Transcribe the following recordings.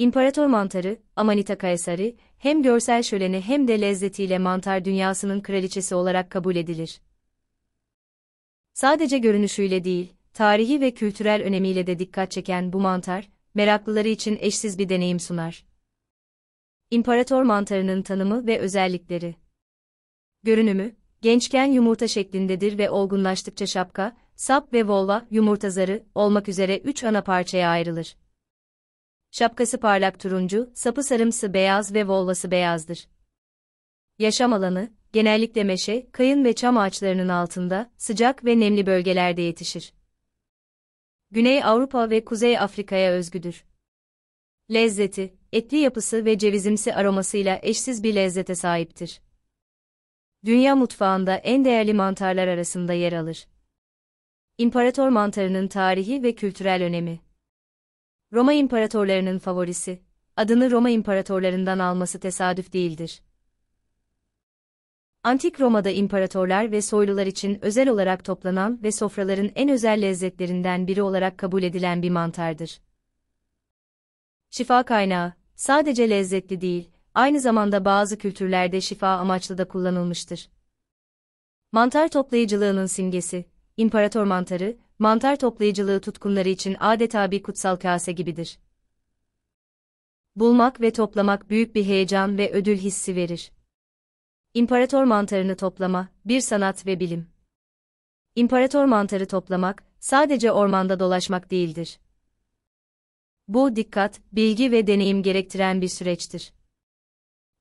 İmparator mantarı, Amanita caesari, hem görsel şöleni hem de lezzetiyle mantar dünyasının kraliçesi olarak kabul edilir. Sadece görünüşüyle değil, tarihi ve kültürel önemiyle de dikkat çeken bu mantar, meraklıları için eşsiz bir deneyim sunar. İmparator mantarının tanımı ve özellikleri. Görünümü, gençken yumurta şeklindedir ve olgunlaştıkça şapka, sap ve volva, yumurta zarı olmak üzere 3 ana parçaya ayrılır. Şapkası parlak turuncu, sapı sarımsı beyaz ve volvası beyazdır. Yaşam alanı, genellikle meşe, kayın ve çam ağaçlarının altında, sıcak ve nemli bölgelerde yetişir. Güney Avrupa ve Kuzey Afrika'ya özgüdür. Lezzeti, etli yapısı ve cevizimsi aromasıyla eşsiz bir lezzete sahiptir. Dünya mutfağında en değerli mantarlar arasında yer alır. İmparator mantarının tarihi ve kültürel önemi. Roma imparatorlarının favorisi, adını Roma imparatorlarından alması tesadüf değildir. Antik Roma'da imparatorlar ve soylular için özel olarak toplanan ve sofraların en özel lezzetlerinden biri olarak kabul edilen bir mantardır. Şifa kaynağı, sadece lezzetli değil, aynı zamanda bazı kültürlerde şifa amaçlı da kullanılmıştır. Mantar toplayıcılığının simgesi, imparator mantarı, mantar toplayıcılığı tutkunları için adeta bir kutsal kase gibidir. Bulmak ve toplamak büyük bir heyecan ve ödül hissi verir. İmparator mantarını toplama, bir sanat ve bilim. İmparator mantarı toplamak, sadece ormanda dolaşmak değildir. Bu dikkat, bilgi ve deneyim gerektiren bir süreçtir.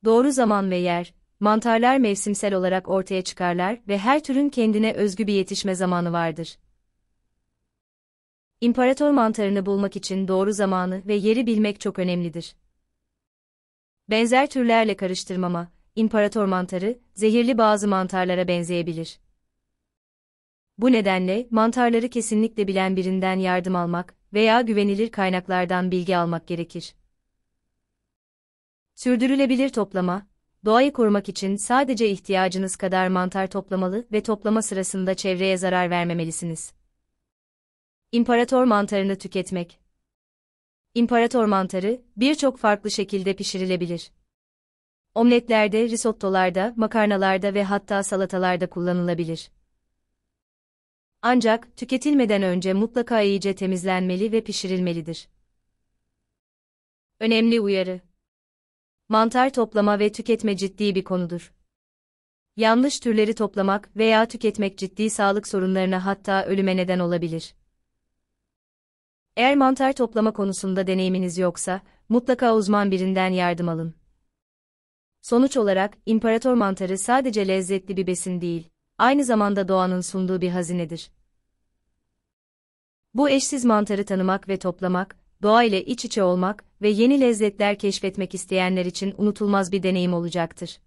Doğru zaman ve yer, mantarlar mevsimsel olarak ortaya çıkarlar ve her türün kendine özgü bir yetişme zamanı vardır. İmparator mantarını bulmak için doğru zamanı ve yeri bilmek çok önemlidir. Benzer türlerle karıştırmama, imparator mantarı, zehirli bazı mantarlara benzeyebilir. Bu nedenle, mantarları kesinlikle bilen birinden yardım almak veya güvenilir kaynaklardan bilgi almak gerekir. Sürdürülebilir toplama, doğayı korumak için sadece ihtiyacınız kadar mantar toplamalı ve toplama sırasında çevreye zarar vermemelisiniz. İmparator mantarını tüketmek. İmparator mantarı, birçok farklı şekilde pişirilebilir. Omletlerde, risottolarda, makarnalarda ve hatta salatalarda kullanılabilir. Ancak, tüketilmeden önce mutlaka iyice temizlenmeli ve pişirilmelidir. Önemli uyarı. Mantar toplama ve tüketme ciddi bir konudur. Yanlış türleri toplamak veya tüketmek ciddi sağlık sorunlarına hatta ölüme neden olabilir. Eğer mantar toplama konusunda deneyiminiz yoksa, mutlaka uzman birinden yardım alın. Sonuç olarak, imparator mantarı sadece lezzetli bir besin değil, aynı zamanda doğanın sunduğu bir hazinedir. Bu eşsiz mantarı tanımak ve toplamak, doğa ile iç içe olmak ve yeni lezzetler keşfetmek isteyenler için unutulmaz bir deneyim olacaktır.